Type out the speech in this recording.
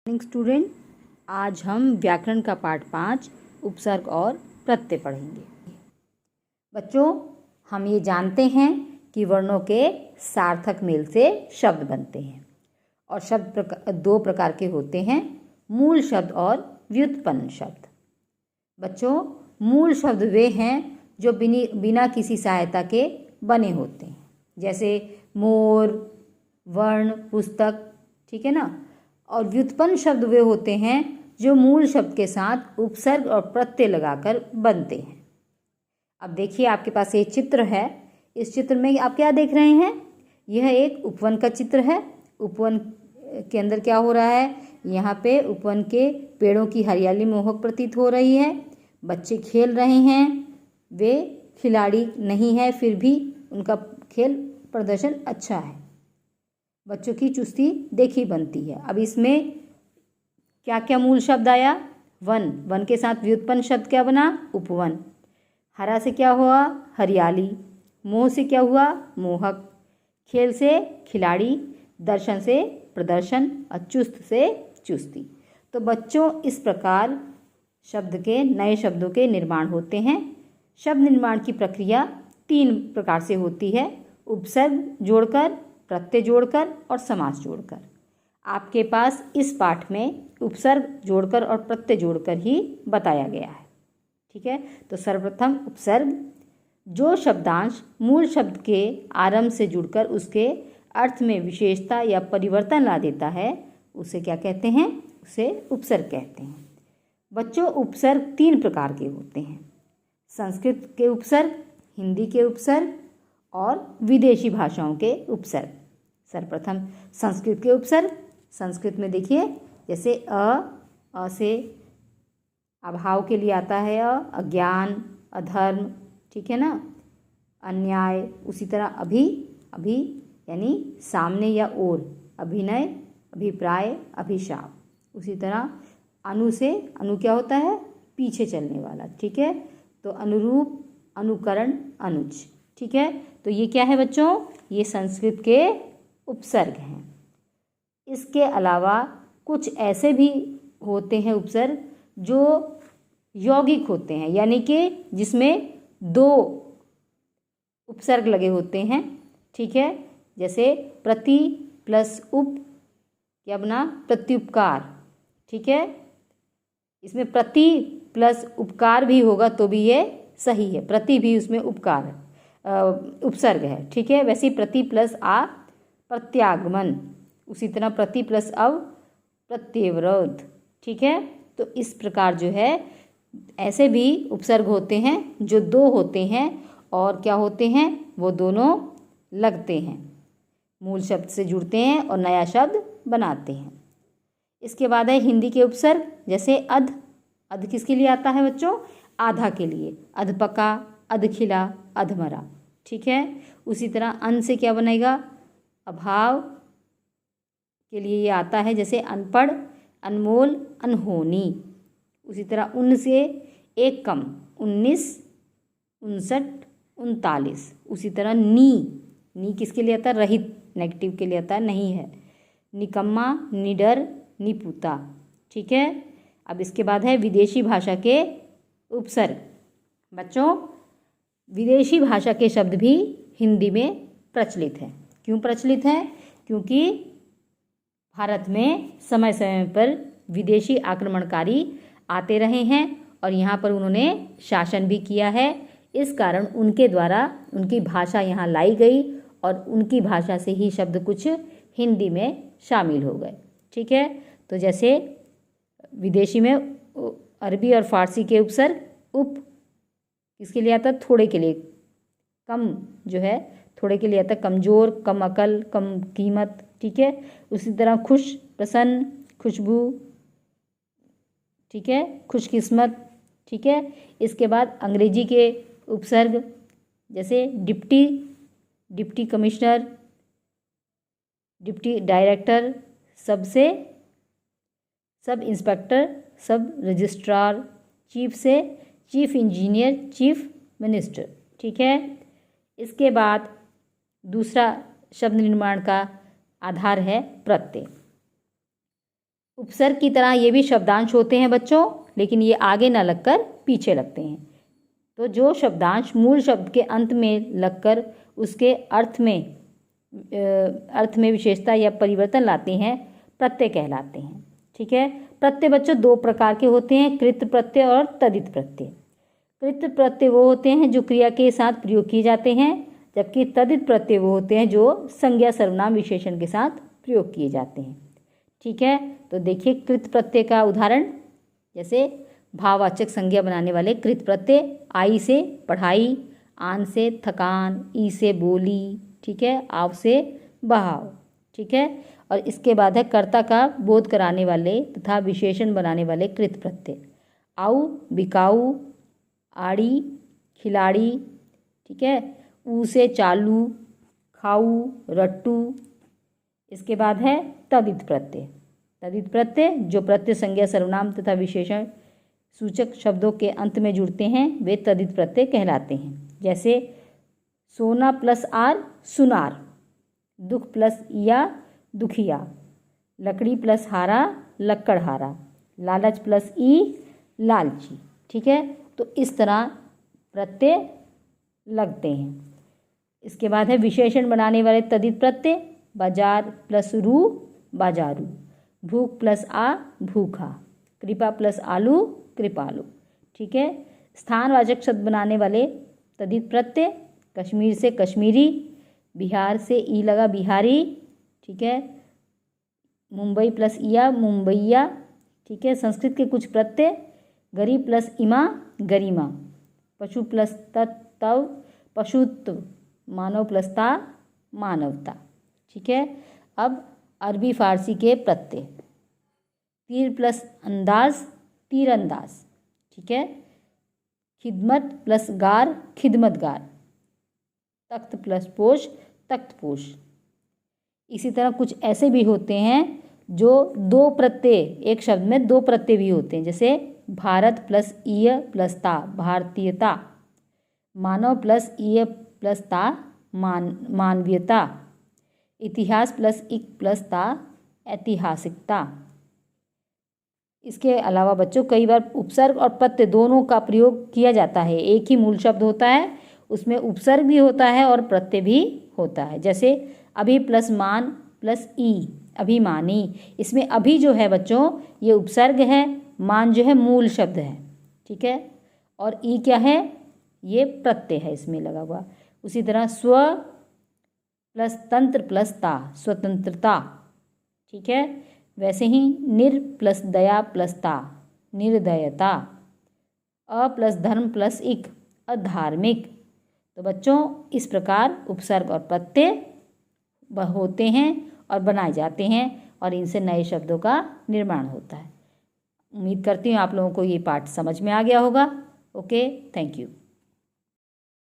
Morning student, आज हम व्याकरण का पाठ 5 उपसर्ग और प्रत्यय पढ़ेंगे। बच्चों, हम ये जानते हैं कि वर्णों के सार्थक मेल से शब्द बनते हैं और शब्द दो प्रकार के होते हैं, मूल शब्द और व्युत्पन्न शब्द। बच्चों, मूल शब्द वे हैं जो बिना किसी सहायता के बने होते हैं, जैसे मोर, वर्ण, पुस्तक, ठीक है ना। और व्युत्पन्न शब्द वे होते हैं जो मूल शब्द के साथ उपसर्ग और प्रत्यय लगाकर बनते हैं। अब देखिए, आपके पास ये चित्र है। इस चित्र में आप क्या देख रहे हैं? यह एक उपवन का चित्र है। उपवन के अंदर क्या हो रहा है? यहाँ पे उपवन के पेड़ों की हरियाली मोहक प्रतीत हो रही है। बच्चे खेल रहे हैं। वे खिलाड़ी नहीं है, फिर भी उनका खेल प्रदर्शन अच्छा है। बच्चों की चुस्ती देखी बनती है। अब इसमें क्या क्या मूल शब्द आया? वन, वन के साथ व्युत्पन्न शब्द क्या बना? उपवन। हरा से क्या हुआ? हरियाली। मोह से क्या हुआ? मोहक। खेल से खिलाड़ी, दर्शन से प्रदर्शन और चुस्त से चुस्ती। तो बच्चों, इस प्रकार शब्द के नए शब्दों के निर्माण होते हैं। शब्द निर्माण की प्रक्रिया 3 प्रकार से होती है: उपसर्ग जोड़कर, प्रत्यय जोड़कर और समास जोड़कर। आपके पास इस पाठ में उपसर्ग जोड़कर और प्रत्यय जोड़कर ही बताया गया है, ठीक है। तो सर्वप्रथम उपसर्ग, जो शब्दांश मूल शब्द के आरंभ से जुड़कर उसके अर्थ में विशेषता या परिवर्तन ला देता है, उसे क्या कहते हैं? उसे उपसर्ग कहते हैं। बच्चों, उपसर्ग 3 प्रकार के होते हैं: संस्कृत के उपसर्ग, हिंदी के उपसर्ग और विदेशी भाषाओं के उपसर्ग। सर्वप्रथम संस्कृत के उपसर्ग। संस्कृत में देखिए, जैसे अ से अभाव के लिए आता है अज्ञान, अधर्म, ठीक है ना, अन्याय। उसी तरह अभी यानी सामने या ओर, अभिनय, अभिप्राय, अभिशाप। उसी तरह अनु से, अनु क्या होता है? पीछे चलने वाला, ठीक है। तो अनुरूप, अनुकरण, अनुज, ठीक है। तो ये क्या है बच्चों? ये संस्कृत के उपसर्ग हैं। इसके अलावा कुछ ऐसे भी होते हैं उपसर्ग जो यौगिक होते हैं, यानी कि जिसमें 2 उपसर्ग लगे होते हैं, ठीक है। जैसे प्रति प्लस उप, क्या बना? प्रत्युपकार, ठीक है। इसमें प्रति प्लस उपकार भी होगा तो भी ये सही है। प्रति भी उसमें उपकार उपसर्ग है, ठीक है। वैसे प्रति प्लस आ प्रत्यागमन, उसी तरह प्रति प्लस अव प्रत्यवरोध, ठीक है। तो इस प्रकार जो है ऐसे भी उपसर्ग होते हैं जो 2 होते हैं और क्या होते हैं? वो दोनों लगते हैं, मूल शब्द से जुड़ते हैं और नया शब्द बनाते हैं। इसके बाद है हिंदी के उपसर्ग, जैसे अध। अध किसके लिए आता है बच्चों? आधा के लिए। अधपका, अधखिला, अधमरा, ठीक है। उसी तरह अन से क्या बनेगा? अभाव के लिए ये आता है, जैसे अनपढ़, अनमोल, अनहोनी। उसी तरह उन से एक कम, 19, 59, 39। उसी तरह नी किसके लिए आता है? रहित, नेगेटिव के लिए आता है, नहीं है। निकम्मा, निडर, निपुता, ठीक है। अब इसके बाद है विदेशी भाषा के उपसर्ग। बच्चों, विदेशी भाषा के शब्द भी हिंदी में प्रचलित हैं। क्यों प्रचलित हैं? क्योंकि भारत में समय समय पर विदेशी आक्रमणकारी आते रहे हैं और यहाँ पर उन्होंने शासन भी किया है। इस कारण उनके द्वारा उनकी भाषा यहाँ लाई गई और उनकी भाषा से ही शब्द कुछ हिंदी में शामिल हो गए, ठीक है। तो जैसे विदेशी में अरबी और फारसी के उपसर्ग उप किसके लिए आता है? थोड़े के लिए। कम जो है थोड़े के लिए आता है कमज़ोर, कम अकल, कम कीमत, ठीक है। उसी तरह खुश, प्रसन्न, खुशबू, ठीक है, खुशकिस्मत, ठीक है। इसके बाद अंग्रेजी के उपसर्ग, जैसे डिप्टी कमिश्नर, डिप्टी डायरेक्टर, सबसे सब इंस्पेक्टर, सब रजिस्ट्रार, चीफ से चीफ इंजीनियर, चीफ मिनिस्टर, ठीक है। इसके बाद दूसरा शब्द निर्माण का आधार है प्रत्यय। उपसर्ग की तरह ये भी शब्दांश होते हैं बच्चों, लेकिन ये आगे ना लगकर पीछे लगते हैं। तो जो शब्दांश मूल शब्द के अंत में लगकर उसके अर्थ में विशेषता या परिवर्तन लाते हैं, प्रत्यय कहलाते हैं। ठीक है। प्रत्यय बच्चों दो प्रकार के होते हैं, कृत प्रत्यय और तदित प्रत्यय। कृत प्रत्यय वो होते हैं जो क्रिया के साथ प्रयोग किए जाते हैं, जबकि तदित प्रत्यय वो होते हैं जो संज्ञा सर्वनाम विशेषण के साथ प्रयोग किए जाते हैं। ठीक है। तो देखिए कृत प्रत्यय का उदाहरण, जैसे भाववाचक संज्ञा बनाने वाले कृत प्रत्यय, आई से पढ़ाई, आन से थकान, ई से बोली, ठीक है, आव से बहाव। ठीक है। और इसके बाद है कर्ता का बोध कराने वाले तथा विशेषण बनाने वाले कृत प्रत्यय, आऊ, बिकाऊ, आड़ी, खिलाड़ी। ठीक है। ऊ से चालू, खाऊ, रट्टू। इसके बाद है तदित प्रत्यय। तदित प्रत्यय जो प्रत्यय संज्ञा सर्वनाम तथा विशेषण सूचक शब्दों के अंत में जुड़ते हैं वे तदित प्रत्यय कहलाते हैं। जैसे सोना प्लस आर सुनार, दुख प्लस या दुखिया, लकड़ी प्लस हारा लक्कड़हारा, लालच प्लस ई लालची। ठीक है। तो इस तरह प्रत्यय लगते हैं। इसके बाद है विशेषण बनाने वाले तदित प्रत्यय, बाजार प्लस रू बाजारू, भूख प्लस आ भूखा, कृपा प्लस आलू कृपालु। ठीक है। स्थानवाचक शब्द बनाने वाले तदित प्रत्यय, कश्मीर से कश्मीरी, बिहार से ई लगा बिहारी। ठीक है। मुंबई प्लस इया मुंबईया। ठीक है। संस्कृत के कुछ प्रत्यय, गरीब प्लस इमा गरिमा, पशु प्लस तव पशुत्व, मानव प्लस ता मानवता। ठीक है। अब अरबी फारसी के प्रत्यय, तीर प्लस अंदाज तीरंदाज। ठीक है। खिदमत प्लस गार खिदमतगार, तख्त प्लस पोश तख्तपोश। इसी तरह कुछ ऐसे भी होते हैं जो दो प्रत्यय, एक शब्द में दो प्रत्यय भी होते हैं, जैसे भारत प्लस ईय प्लस ता भारतीयता, मानव प्लस ईय प्लस ता मानवीयता, इतिहास प्लस इक प्लस ता ऐतिहासिकता। इसके अलावा बच्चों कई बार उपसर्ग और प्रत्यय दोनों का प्रयोग किया जाता है। एक ही मूल शब्द होता है, उसमें उपसर्ग भी होता है और प्रत्यय भी होता है। जैसे अभी प्लस मान प्लस ई अभिमानी, इसमें अभी जो है बच्चों ये उपसर्ग है, मान जो है मूल शब्द है। ठीक है। और ई क्या है, ये प्रत्यय है इसमें लगा हुआ। उसी तरह स्व प्लस तंत्र प्लस ता स्वतंत्रता। ठीक है। वैसे ही निर प्लस दया प्लस ता निर्दयता, अ प्लस धर्म प्लस इक अधार्मिक। तो बच्चों इस प्रकार उपसर्ग और प्रत्यय होते हैं और बनाए जाते हैं और इनसे नए शब्दों का निर्माण होता है। उम्मीद करती हूँ आप लोगों को ये पाठ समझ में आ गया होगा। Okay, thank you.